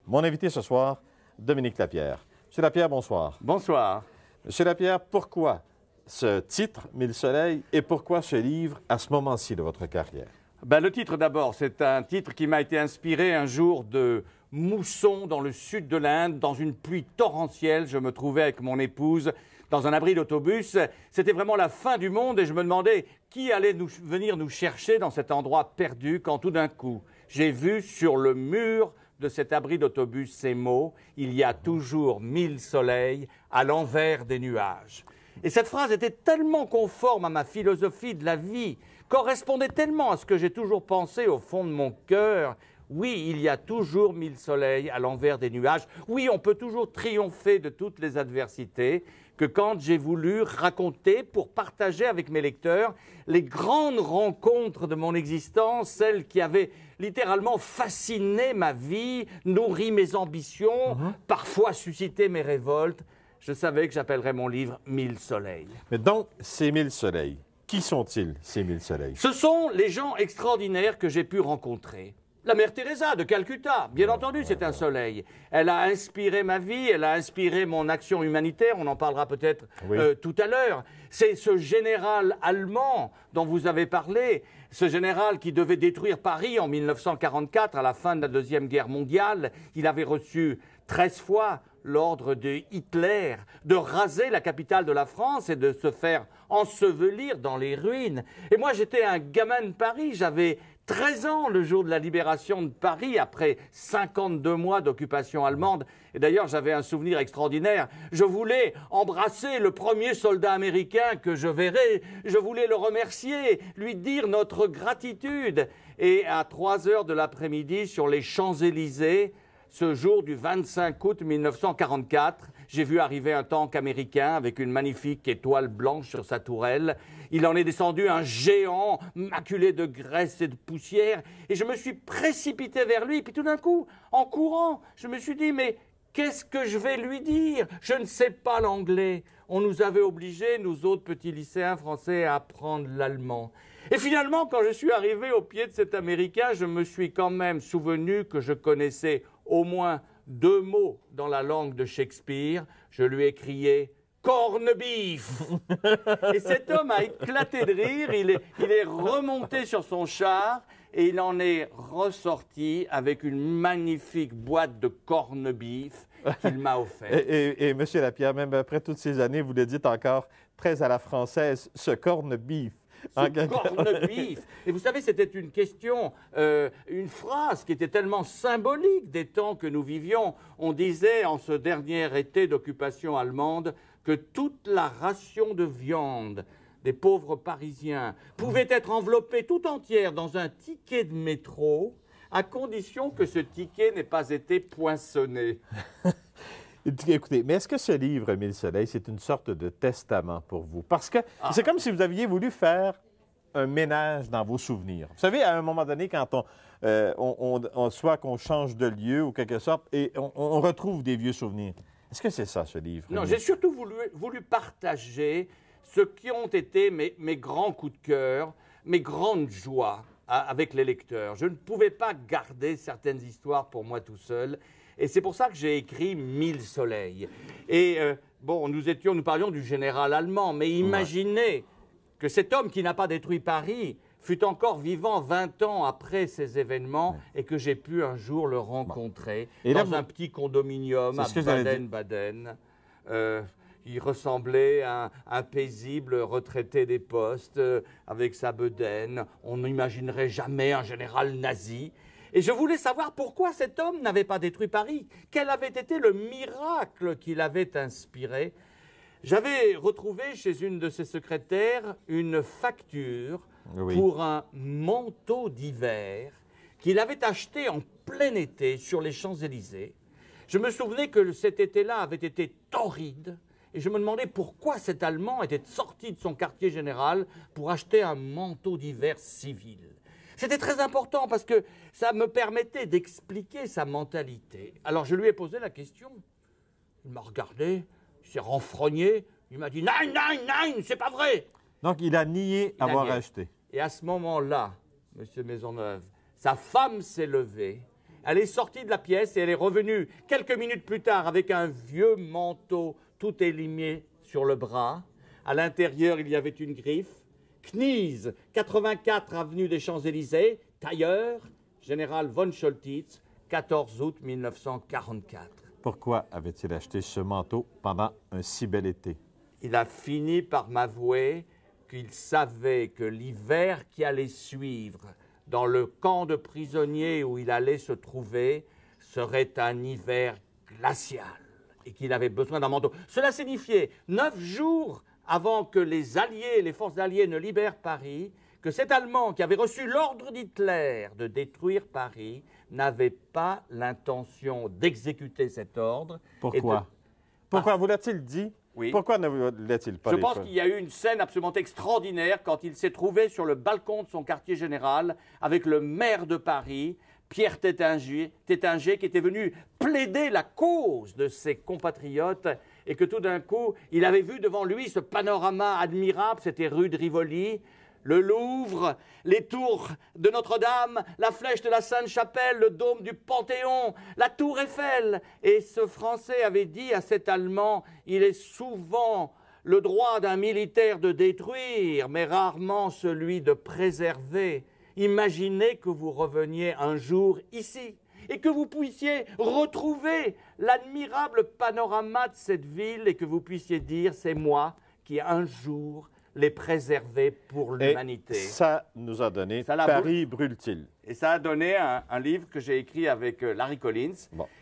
Mon invité ce soir, Dominique Lapierre. Monsieur Lapierre, bonsoir. Bonsoir. Monsieur Lapierre, pourquoi ce titre, Mille soleils, et pourquoi ce livre à ce moment-ci de votre carrière? Ben, le titre d'abord, c'est un titre qui m'a été inspiré un jour de mousson dans le sud de l'Inde, dans une pluie torrentielle. Je me trouvais avec mon épouse dans un abri d'autobus. C'était vraiment la fin du monde et je me demandais qui allait venir nous chercher dans cet endroit perdu quand tout d'un coup, j'ai vu sur le mur de cet abri d'autobus ces mots « Il y a toujours 1000 soleils à l'envers des nuages ». Et cette phrase était tellement conforme à ma philosophie de la vie, correspondait tellement à ce que j'ai toujours pensé au fond de mon cœur. Oui, il y a toujours 1000 soleils à l'envers des nuages. Oui, on peut toujours triompher de toutes les adversités, que quand j'ai voulu raconter, pour partager avec mes lecteurs, les grandes rencontres de mon existence, celles qui avaient littéralement fasciné ma vie, nourri mes ambitions, parfois suscité mes révoltes, je savais que j'appellerais mon livre « 1000 soleils ». Mais donc, ces 1000 soleils, qui sont-ils, ces 1000 soleils? Ce sont les gens extraordinaires que j'ai pu rencontrer. La mère Teresa de Calcutta, bien entendu, c'est un soleil. Elle a inspiré ma vie, elle a inspiré mon action humanitaire, on en parlera peut-être tout à l'heure. C'est ce général allemand dont vous avez parlé, ce général qui devait détruire Paris en 1944, à la fin de la Deuxième Guerre mondiale. Il avait reçu 13 fois l'ordre de Hitler de raser la capitale de la France et de se faire ensevelir dans les ruines. Et moi, j'étais un gamin de Paris, j'avais 13 ans le jour de la libération de Paris, après 52 mois d'occupation allemande. Et d'ailleurs, j'avais un souvenir extraordinaire. Je voulais embrasser le premier soldat américain que je verrais. Je voulais le remercier, lui dire notre gratitude. Et à 3 heures de l'après-midi, sur les Champs-Élysées, ce jour du 25 août 1944, j'ai vu arriver un tank américain avec une magnifique étoile blanche sur sa tourelle. Il en est descendu un géant maculé de graisse et de poussière et je me suis précipité vers lui. Puis tout d'un coup, en courant, je me suis dit « Mais qu'est-ce que je vais lui dire? Je ne sais pas l'anglais. » On nous avait obligés, nous autres petits lycéens français, à apprendre l'allemand. Et finalement, quand je suis arrivé au pied de cet Américain, je me suis quand même souvenu que je connaissais au moins 2 mots dans la langue de Shakespeare. Je lui ai crié « corned beef !» Et cet homme a éclaté de rire, il est remonté sur son char et il en est ressorti avec une magnifique boîte de corned beef qu'il m'a offert. Et M. Lapierre, même après toutes ces années, vous le dites encore très à la française, ce corned beef. Corned beef. Et vous savez, c'était une question, une phrase qui était tellement symbolique des temps que nous vivions. On disait en ce dernier été d'occupation allemande que toute la ration de viande des pauvres Parisiens pouvait être enveloppée tout entière dans un ticket de métro, à condition que ce ticket n'ait pas été poinçonné. Écoutez, mais est-ce que ce livre, Mille soleils, c'est une sorte de testament pour vous? Parce que c'est comme si vous aviez voulu faire un ménage dans vos souvenirs. Vous savez, à un moment donné, quand soit qu'on change de lieu ou quelque sorte, et on retrouve des vieux souvenirs. Est-ce que c'est ça, ce livre? Non, j'ai surtout voulu partager ce qui ont été mes grands coups de cœur, mes grandes joies avec les lecteurs. Je ne pouvais pas garder certaines histoires pour moi tout seul. Et c'est pour ça que j'ai écrit 1000 soleils. Et bon, nous parlions du général allemand, mais imaginez que cet homme qui n'a pas détruit Paris fut encore vivant 20 ans après ces événements et que j'ai pu un jour le rencontrer dans un petit condominium à Baden-Baden. Il ressemblait à un paisible retraité des postes avec sa bedaine. On n'imaginerait jamais un général nazi. Et je voulais savoir pourquoi cet homme n'avait pas détruit Paris. Quel avait été le miracle qui l'avait inspiré? J'avais retrouvé chez une de ses secrétaires une facture pour un manteau d'hiver qu'il avait acheté en plein été sur les Champs-Élysées. Je me souvenais que cet été-là avait été torride et je me demandais pourquoi cet Allemand était sorti de son quartier général pour acheter un manteau d'hiver civil. C'était très important parce que ça me permettait d'expliquer sa mentalité. Alors je lui ai posé la question. Il m'a regardé, il s'est renfrogné, il m'a dit « Nein, nein, nein, c'est pas vrai !» Donc il a nié avoir acheté. Et à ce moment-là, M. Maisonneuve, sa femme s'est levée Elle est sortie de la pièce et elle est revenue quelques minutes plus tard avec un vieux manteau tout élimé sur le bras. À l'intérieur, il y avait une griffe. Knies, 84 avenue des Champs-Élysées, tailleur, général von Choltitz, 14 août 1944. Pourquoi avait-il acheté ce manteau pendant un si bel été? Il a fini par m'avouer qu'il savait que l'hiver qui allait suivre, dans le camp de prisonniers où il allait se trouver, serait un hiver glacial et qu'il avait besoin d'un manteau. Cela signifiait 9 jours avant que les forces alliées ne libèrent Paris, que cet Allemand qui avait reçu l'ordre d'Hitler de détruire Paris n'avait pas l'intention d'exécuter cet ordre. Pourquoi? Pourquoi vous l'a-t-il dit? Oui. Pourquoi ne vous l'a-t-il pas Je dit? pense qu'il y a eu une scène absolument extraordinaire quand il s'est trouvé sur le balcon de son quartier général avec le maire de Paris, Pierre Tétinger, qui était venu plaider la cause de ses compatriotes et que tout d'un coup, il avait vu devant lui ce panorama admirable, c'était rue de Rivoli, le Louvre, les tours de Notre-Dame, la flèche de la Sainte-Chapelle, le dôme du Panthéon, la tour Eiffel. Et ce Français avait dit à cet Allemand, il est souvent le droit d'un militaire de détruire, mais rarement celui de préserver. Imaginez que vous reveniez un jour ici et que vous puissiez retrouver l'admirable panorama de cette ville et que vous puissiez dire, c'est moi qui un jour les préserver pour l'humanité. Ça nous a donné Paris brûle-t-il. Et ça a donné un livre que j'ai écrit avec Larry Collins,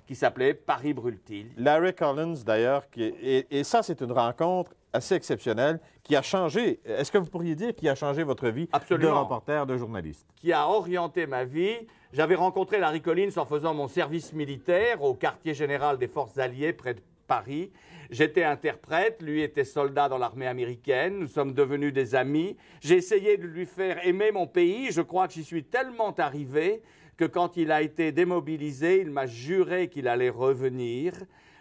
qui s'appelait Paris brûle-t-il. Larry Collins, d'ailleurs, et ça, c'est une rencontre assez exceptionnelle qui a changé, est-ce que vous pourriez dire, qui a changé votre vie Absolument. de reporter, de journaliste? Qui a orienté ma vie. J'avais rencontré Larry Collins en faisant mon service militaire au quartier général des forces alliées près de Paris. J'étais interprète, lui était soldat dans l'armée américaine, nous sommes devenus des amis. J'ai essayé de lui faire aimer mon pays, je crois que j'y suis tellement arrivé que quand il a été démobilisé, il m'a juré qu'il allait revenir.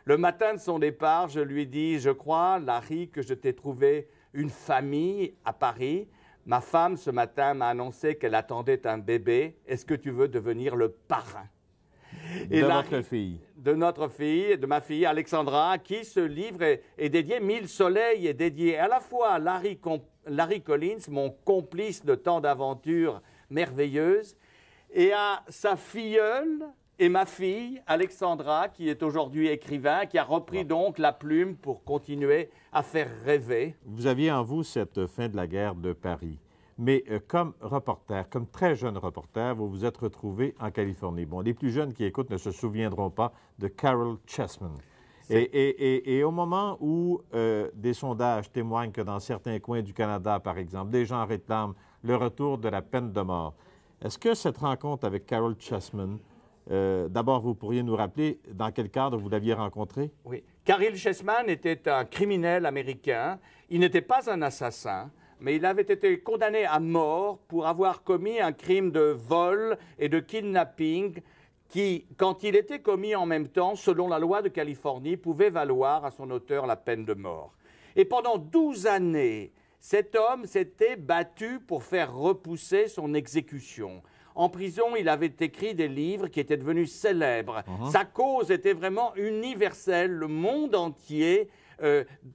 Le matin de son départ, je lui ai dit, je crois, Larry, que je t'ai trouvé une famille à Paris. Ma femme, ce matin, m'a annoncé qu'elle attendait un bébé. Est-ce que tu veux devenir le parrain? Et de votre fille. De notre fille, de ma fille Alexandra, à qui ce livre est dédié. 1000 soleils est dédié à la fois à Larry Collins, mon complice de tant d'aventures merveilleuses, et à sa filleule et ma fille Alexandra, qui est aujourd'hui écrivain, qui a repris donc la plume pour continuer à faire rêver. Vous aviez en vous cette fin de la guerre de Paris. Mais comme reporter, comme très jeune reporter, vous vous êtes retrouvé en Californie. Bon, les plus jeunes qui écoutent ne se souviendront pas de Carol Chessman. Et au moment où des sondages témoignent que dans certains coins du Canada, par exemple, des gens réclament le retour de la peine de mort, est-ce que cette rencontre avec Carol Chessman, d'abord, vous pourriez nous rappeler dans quel cadre vous l'aviez rencontré? Oui. Carol Chessman était un criminel américain. Il n'était pas un assassin, mais il avait été condamné à mort pour avoir commis un crime de vol et de kidnapping qui, quand il était commis en même temps, selon la loi de Californie, pouvait valoir à son auteur la peine de mort. Et pendant 12 années, cet homme s'était battu pour faire repousser son exécution. En prison, il avait écrit des livres qui étaient devenus célèbres. Sa cause était vraiment universelle. Le monde entier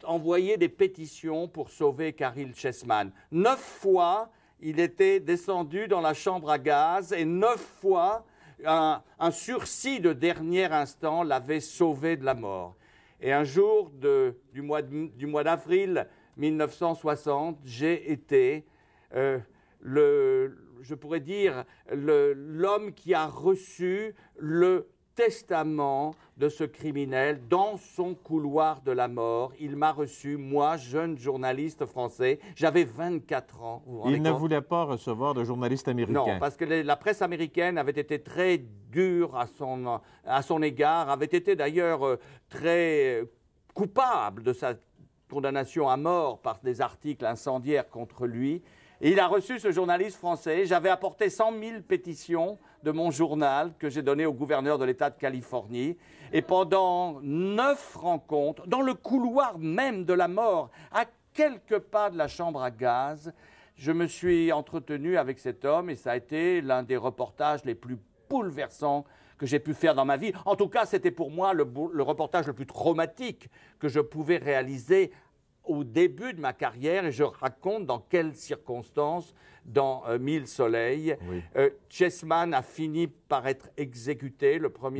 envoyait des pétitions pour sauver Carol Chessman. 9 fois, il était descendu dans la chambre à gaz et 9 fois, un sursis de dernier instant l'avait sauvé de la mort. Et un jour du mois d'avril 1960, j'ai été je pourrais dire, l'homme qui a reçu le testament de ce criminel dans son couloir de la mort. Il m'a reçu, moi, jeune journaliste français. J'avais 24 ans. Il ne voulait pas recevoir de journalistes américains. Non, parce que la presse américaine avait été très dure à son égard, avait été d'ailleurs très coupable de sa condamnation à mort par des articles incendiaires contre lui. Et il a reçu ce journaliste français. J'avais apporté 100 000 pétitions de mon journal que j'ai donné au gouverneur de l'État de Californie. Et pendant 9 rencontres, dans le couloir même de la mort, à quelques pas de la chambre à gaz, je me suis entretenu avec cet homme et ça a été l'un des reportages les plus bouleversants que j'ai pu faire dans ma vie. En tout cas, c'était pour moi le reportage le plus traumatique que je pouvais réaliser au début de ma carrière, et je raconte dans quelles circonstances dans 1000 soleils. Oui. Chessman a fini par être exécuté le 1er mai.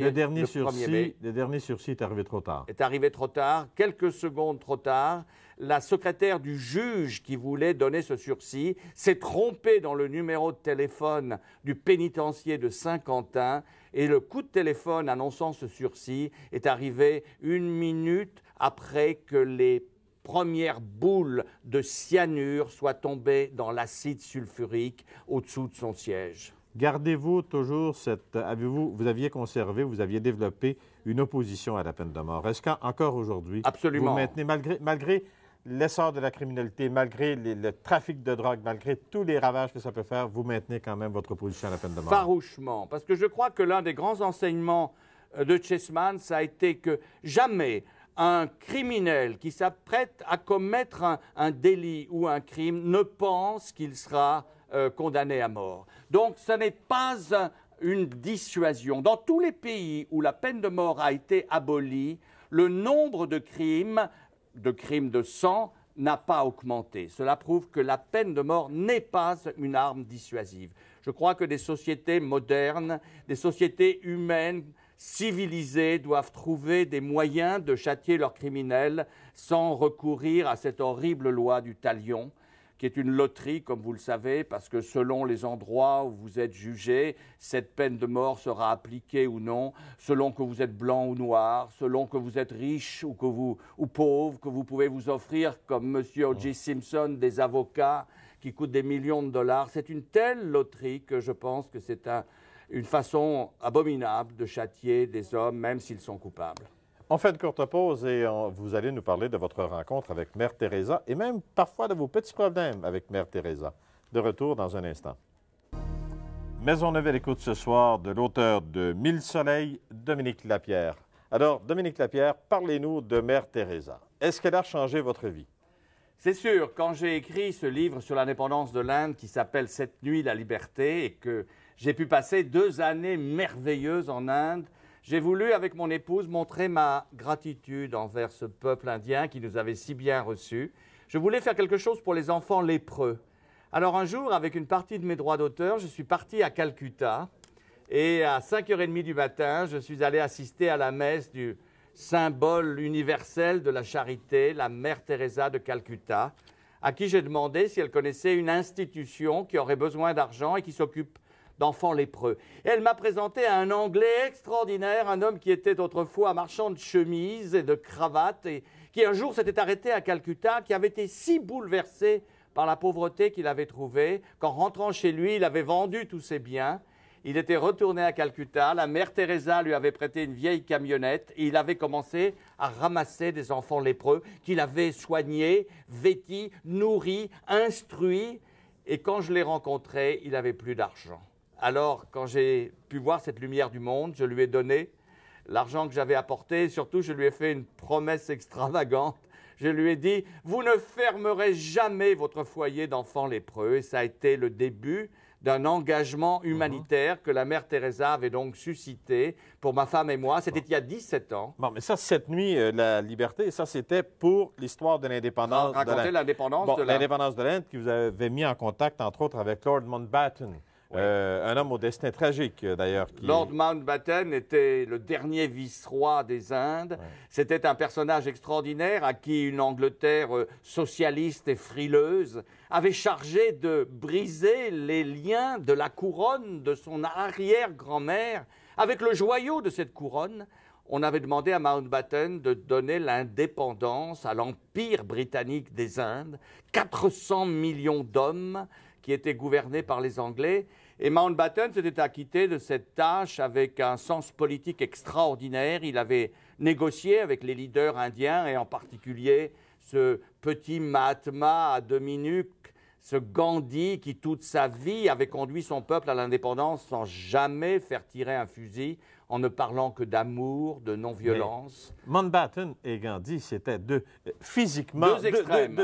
Le dernier sursis est arrivé trop tard. Est arrivé trop tard, quelques secondes trop tard. La secrétaire du juge qui voulait donner ce sursis s'est trompée dans le numéro de téléphone du pénitencier de Saint-Quentin, et le coup de téléphone annonçant ce sursis est arrivé 1 minute après que les première boule de cyanure soit tombée dans l'acide sulfurique au-dessous de son siège. Gardez-vous toujours cette... Vous aviez conservé, vous aviez développé une opposition à la peine de mort. Est-ce qu'encore aujourd'hui, absolument, vous maintenez, malgré l'essor de la criminalité, malgré le trafic de drogue, malgré tous les ravages que ça peut faire, vous maintenez quand même votre opposition à la peine de mort? Farouchement, parce que je crois que l'un des grands enseignements de Chessman, ça a été que jamais un criminel qui s'apprête à commettre un délit ou un crime ne pense qu'il sera condamné à mort. Donc, ce n'est pas une dissuasion. Dans tous les pays où la peine de mort a été abolie, le nombre de crimes de sang n'a pas augmenté. Cela prouve que la peine de mort n'est pas une arme dissuasive. Je crois que des sociétés modernes, des sociétés humaines, civilisés doivent trouver des moyens de châtier leurs criminels sans recourir à cette horrible loi du talion, qui est une loterie, comme vous le savez, parce que selon les endroits où vous êtes jugé, cette peine de mort sera appliquée ou non, selon que vous êtes blanc ou noir, selon que vous êtes riche ou pauvre, que vous pouvez vous offrir, comme M. O.J. Simpson, des avocats qui coûtent des millions de dollars. C'est une telle loterie que je pense que c'est une façon abominable de châtier des hommes, même s'ils sont coupables. On fait une courte pause et vous allez nous parler de votre rencontre avec Mère Teresa et même parfois de vos petits problèmes avec Mère Teresa. De retour dans un instant. Maisonneuve à l'écoute ce soir de l'auteur de 1000 soleils, Dominique Lapierre. Alors, Dominique Lapierre, parlez-nous de Mère Teresa. Est-ce qu'elle a changé votre vie? C'est sûr, quand j'ai écrit ce livre sur l'indépendance de l'Inde qui s'appelle « Cette nuit, la liberté » et que j'ai pu passer 2 années merveilleuses en Inde, j'ai voulu, avec mon épouse, montrer ma gratitude envers ce peuple indien qui nous avait si bien reçus. Je voulais faire quelque chose pour les enfants lépreux. Alors un jour, avec une partie de mes droits d'auteur, je suis parti à Calcutta et à 5h30 du matin, je suis allé assister à la messe du symbole universel de la charité, la Mère Teresa de Calcutta, à qui j'ai demandé si elle connaissait une institution qui aurait besoin d'argent et qui s'occupe d'enfants lépreux. Et elle m'a présenté un Anglais extraordinaire, un homme qui était autrefois marchand de chemises et de cravates et qui un jour s'était arrêté à Calcutta, qui avait été si bouleversé par la pauvreté qu'il avait trouvée qu'en rentrant chez lui, il avait vendu tous ses biens. Il était retourné à Calcutta, la Mère Teresa lui avait prêté une vieille camionnette et il avait commencé à ramasser des enfants lépreux qu'il avait soignés, vêtis, nourris, instruits. Et quand je l'ai rencontré, il n'avait plus d'argent. Alors, quand j'ai pu voir cette lumière du monde, je lui ai donné l'argent que j'avais apporté. Surtout, je lui ai fait une promesse extravagante. Je lui ai dit, vous ne fermerez jamais votre foyer d'enfants lépreux. Et ça a été le début d'un engagement humanitaire que la Mère Teresa avait donc suscité pour ma femme et moi. C'était il y a 17 ans. Bon, mais ça, cette nuit, la liberté, ça, c'était pour l'histoire de l'indépendance de l'Inde. Raconter l'indépendance de l'Inde. L'indépendance de l'Inde qui vous avait mis en contact, entre autres, avec Lord Mountbatten. Oui. Un homme au destin tragique, d'ailleurs. Lord Mountbatten était le dernier vice-roi des Indes. Oui. C'était un personnage extraordinaire à qui une Angleterre socialiste et frileuse avait chargé de briser les liens de la couronne de son arrière-grand-mère avec le joyau de cette couronne. On avait demandé à Mountbatten de donner l'indépendance à l'Empire britannique des Indes, 400 millions d'hommes qui étaient gouvernés par les Anglais. Et Mountbatten s'était acquitté de cette tâche avec un sens politique extraordinaire. Il avait négocié avec les leaders indiens et en particulier ce petit Mahatma à demi-nuque, ce Gandhi qui toute sa vie avait conduit son peuple à l'indépendance sans jamais faire tirer un fusil, en ne parlant que d'amour, de non-violence. Mountbatten et Gandhi, c'était physiquement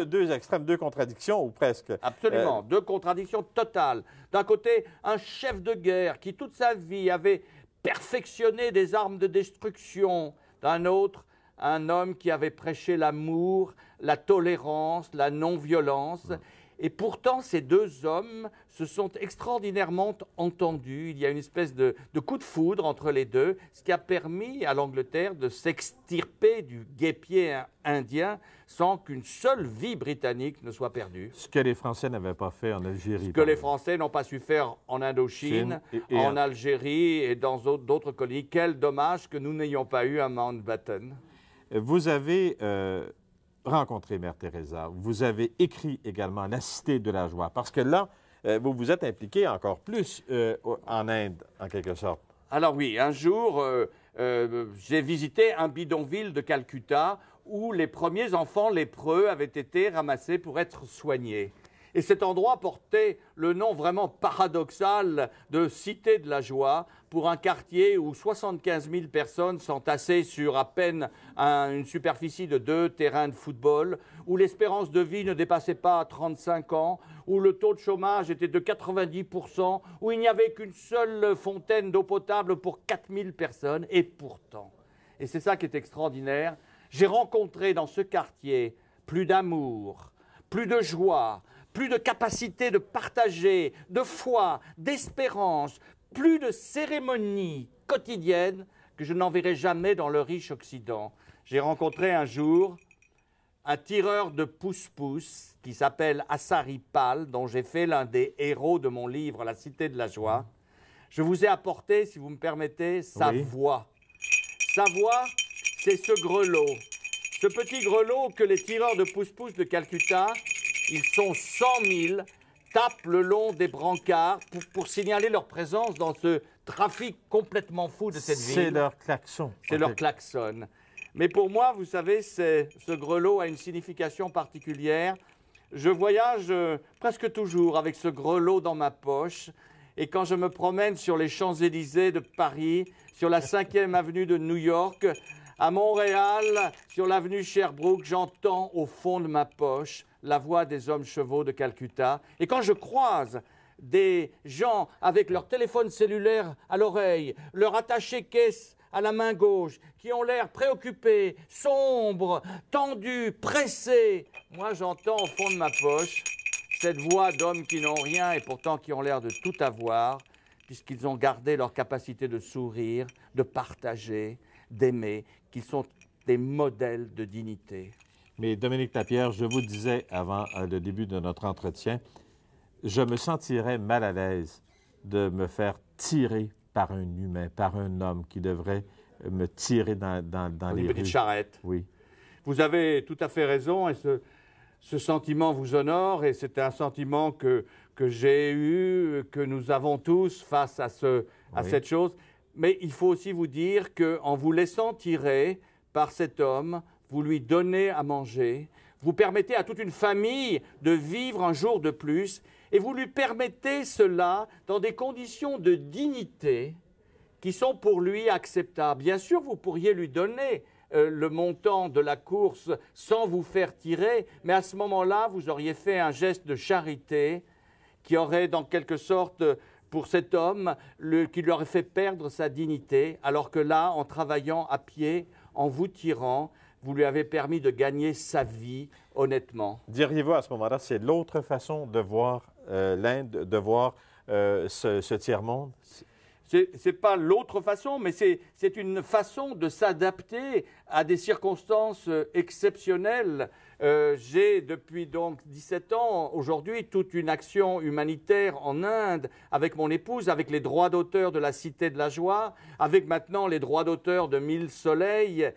deux extrêmes, deux contradictions ou presque. Absolument, 2 contradictions totales. D'un côté, un chef de guerre qui toute sa vie avait perfectionné des armes de destruction. D'un autre, un homme qui avait prêché l'amour, la tolérance, la non-violence. Et pourtant, ces deux hommes se sont extraordinairement entendus. Il y a une espèce de coup de foudre entre les deux, ce qui a permis à l'Angleterre de s'extirper du guêpier indien sans qu'une seule vie britannique ne soit perdue. Ce que les Français n'avaient pas fait en Algérie. Ce que les Français n'ont pas su faire en Indochine, en Algérie et dans d'autres colonies. Quel dommage que nous n'ayons pas eu un Mountbatten. Vous avez rencontré Mère Teresa. Vous avez écrit également La Cité de la Joie, parce que là, vous vous êtes impliqué encore plus en Inde, en quelque sorte. Alors oui, un jour, j'ai visité un bidonville de Calcutta où les premiers enfants lépreux avaient été ramassés pour être soignés. Et cet endroit portait le nom vraiment paradoxal de Cité de la Joie pour un quartier où 75 000 personnes sont tassées sur à peine une superficie de 2 terrains de football, où l'espérance de vie ne dépassait pas 35 ans, où le taux de chômage était de 90%, où il n'y avait qu'une seule fontaine d'eau potable pour 4 000 personnes. Et pourtant, et c'est ça qui est extraordinaire, j'ai rencontré dans ce quartier plus d'amour, plus de joie, plus de capacité de partager, de foi, d'espérance, plus de cérémonies quotidiennes que je n'en verrai jamais dans le riche Occident. J'ai rencontré un jour un tireur de pousse-pousse qui s'appelle Assaripal, dont j'ai fait l'un des héros de mon livre La Cité de la Joie. Je vous ai apporté, si vous me permettez, sa voix. Sa voix, c'est ce grelot. Ce petit grelot que les tireurs de pousse-pousse de Calcutta, ils sont 100 000, tapent le long des brancards pour signaler leur présence dans ce trafic complètement fou de cette ville. C'est leur klaxon. C'est leur klaxon. Mais pour moi, vous savez, ce grelot a une signification particulière. Je voyage presque toujours avec ce grelot dans ma poche. Et quand je me promène sur les Champs-Élysées de Paris, sur la 5e avenue de New York, à Montréal, sur l'avenue Sherbrooke, j'entends au fond de ma poche la voix des hommes chevaux de Calcutta. Et quand je croise des gens avec leur téléphone cellulaire à l'oreille, leur attaché-caisse à la main gauche, qui ont l'air préoccupés, sombres, tendus, pressés, moi j'entends au fond de ma poche cette voix d'hommes qui n'ont rien et pourtant qui ont l'air de tout avoir, puisqu'ils ont gardé leur capacité de sourire, de partager, d'aimer, qu'ils sont des modèles de dignité. Mais Dominique Lapierre, je vous disais avant le début de notre entretien, je me sentirais mal à l'aise de me faire tirer par un humain, par un homme qui devrait me tirer dans les rues. Une petite charrette. Oui. Vous avez tout à fait raison et ce sentiment vous honore et c'est un sentiment que j'ai eu, que nous avons tous face à cette chose. Mais il faut aussi vous dire qu'en vous laissant tirer par cet homme, vous lui donnez à manger, vous permettez à toute une famille de vivre un jour de plus et vous lui permettez cela dans des conditions de dignité qui sont pour lui acceptables. Bien sûr, vous pourriez lui donner le montant de la course sans vous faire tirer, mais à ce moment-là, vous auriez fait un geste de charité qui aurait, dans quelque sorte, pour cet homme, qui lui aurait fait perdre sa dignité, alors que là, en travaillant à pied, en vous tirant, vous lui avez permis de gagner sa vie honnêtement. Diriez-vous à ce moment-là, c'est l'autre façon de voir l'Inde, de voir ce tiers-monde? Ce n'est pas l'autre façon, mais c'est une façon de s'adapter à des circonstances exceptionnelles. J'ai depuis donc 17 ans, aujourd'hui, toute une action humanitaire en Inde, avec mon épouse, avec les droits d'auteur de la Cité de la Joie, avec maintenant les droits d'auteur de 1000 soleils,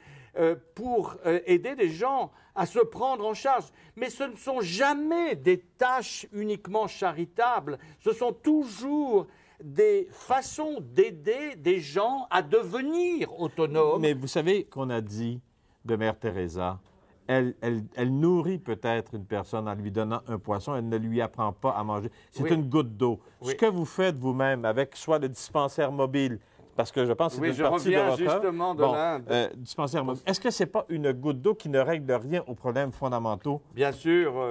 pour aider des gens à se prendre en charge. Mais ce ne sont jamais des tâches uniquement charitables, ce sont toujours des façons d'aider des gens à devenir autonomes. Mais vous savez qu'on a dit de Mère Teresa, elle nourrit peut-être une personne en lui donnant un poisson, elle ne lui apprend pas à manger. C'est une goutte d'eau. Ce que vous faites vous-même avec soit le dispensaire mobile, parce que je pense que c'est une partie de votre justement de l'Inde. Dispensaire mobile. Est-ce que ce n'est pas une goutte d'eau qui ne règle rien aux problèmes fondamentaux? Bien sûr,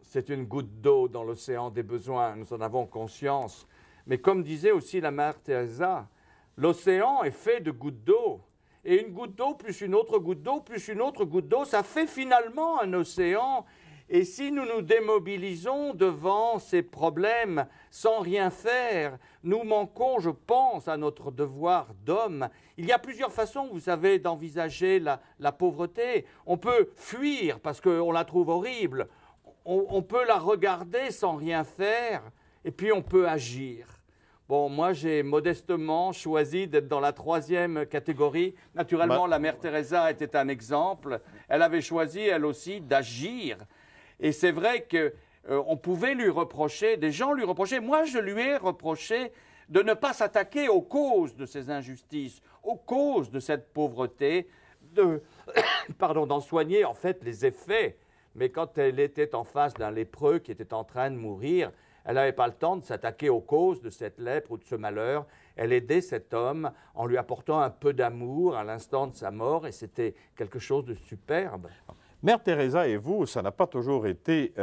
c'est une goutte d'eau dans l'océan des besoins. Nous en avons conscience. Mais comme disait aussi la Mère Teresa, L'océan est fait de gouttes d'eau. Et une goutte d'eau, plus une autre goutte d'eau, plus une autre goutte d'eau, ça fait finalement un océan. Et si nous nous démobilisons devant ces problèmes sans rien faire, nous manquons, je pense, à notre devoir d'homme. Il y a plusieurs façons, vous savez, d'envisager la pauvreté. On peut fuir parce qu'on la trouve horrible. On peut la regarder sans rien faire. Et puis on peut agir. Bon, moi, j'ai modestement choisi d'être dans la troisième catégorie. Naturellement, la mère Teresa était un exemple. Elle avait choisi, elle aussi, d'agir. Et c'est vrai qu'on pouvait lui reprocher, des gens lui reprochaient, moi je lui ai reproché de ne pas s'attaquer aux causes de ces injustices, aux causes de cette pauvreté, d'en soigner en fait les effets. Mais quand elle était en face d'un lépreux qui était en train de mourir, elle n'avait pas le temps de s'attaquer aux causes de cette lèpre ou de ce malheur. Elle aidait cet homme en lui apportant un peu d'amour à l'instant de sa mort et c'était quelque chose de superbe. Mère Teresa et vous, ça n'a pas toujours été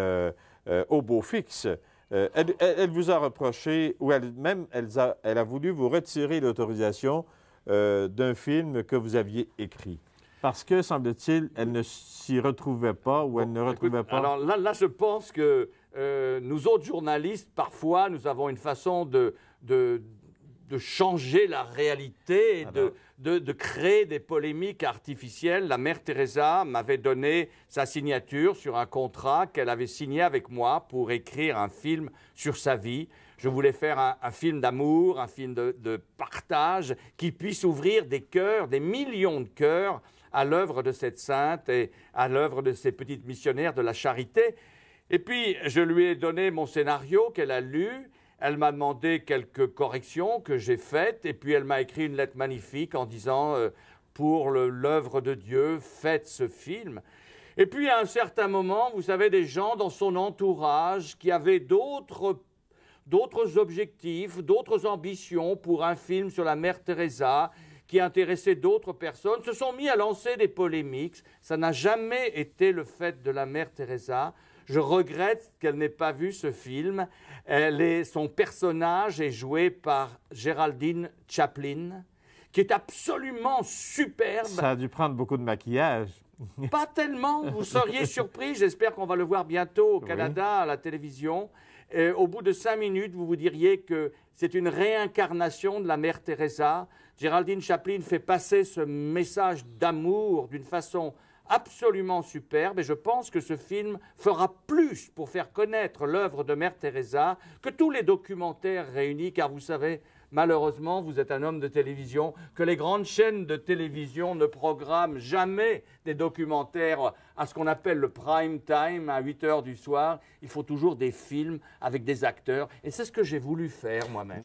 au beau fixe. Elle vous a reproché, ou elle a voulu vous retirer l'autorisation d'un film que vous aviez écrit. Parce que, semble-t-il, elle ne s'y retrouvait pas ou elle ne retrouvait pas... Alors là, je pense que nous autres journalistes, parfois, nous avons une façon de changer la réalité et de créer des polémiques artificielles. La mère Teresa m'avait donné sa signature sur un contrat qu'elle avait signé avec moi pour écrire un film sur sa vie. Je voulais faire un film d'amour, un film de partage qui puisse ouvrir des cœurs, des millions de cœurs à l'œuvre de cette sainte et à l'œuvre de ces petites missionnaires de la charité. Et puis, je lui ai donné mon scénario qu'elle a lu. Elle m'a demandé quelques corrections que j'ai faites et puis elle m'a écrit une lettre magnifique en disant pour l'œuvre de Dieu, faites ce film. Et puis à un certain moment, vous savez, des gens dans son entourage qui avaient d'autres objectifs, d'autres ambitions pour un film sur la mère Teresa qui intéressait d'autres personnes, se sont mis à lancer des polémiques. Ça n'a jamais été le fait de la mère Teresa. Je regrette qu'elle n'ait pas vu ce film. Son personnage est joué par Geraldine Chaplin, qui est absolument superbe. Ça a dû prendre beaucoup de maquillage. Pas tellement, vous seriez surpris. J'espère qu'on va le voir bientôt au Canada, à la télévision. Au bout de 5 minutes, vous vous diriez que c'est une réincarnation de la mère Teresa. Geraldine Chaplin fait passer ce message d'amour d'une façon absolument superbe et je pense que ce film fera plus pour faire connaître l'œuvre de Mère Teresa que tous les documentaires réunis, car vous savez, malheureusement, vous êtes un homme de télévision, que les grandes chaînes de télévision ne programment jamais des documentaires à ce qu'on appelle le prime time, à 8 h du soir. Il faut toujours des films avec des acteurs et c'est ce que j'ai voulu faire moi-même.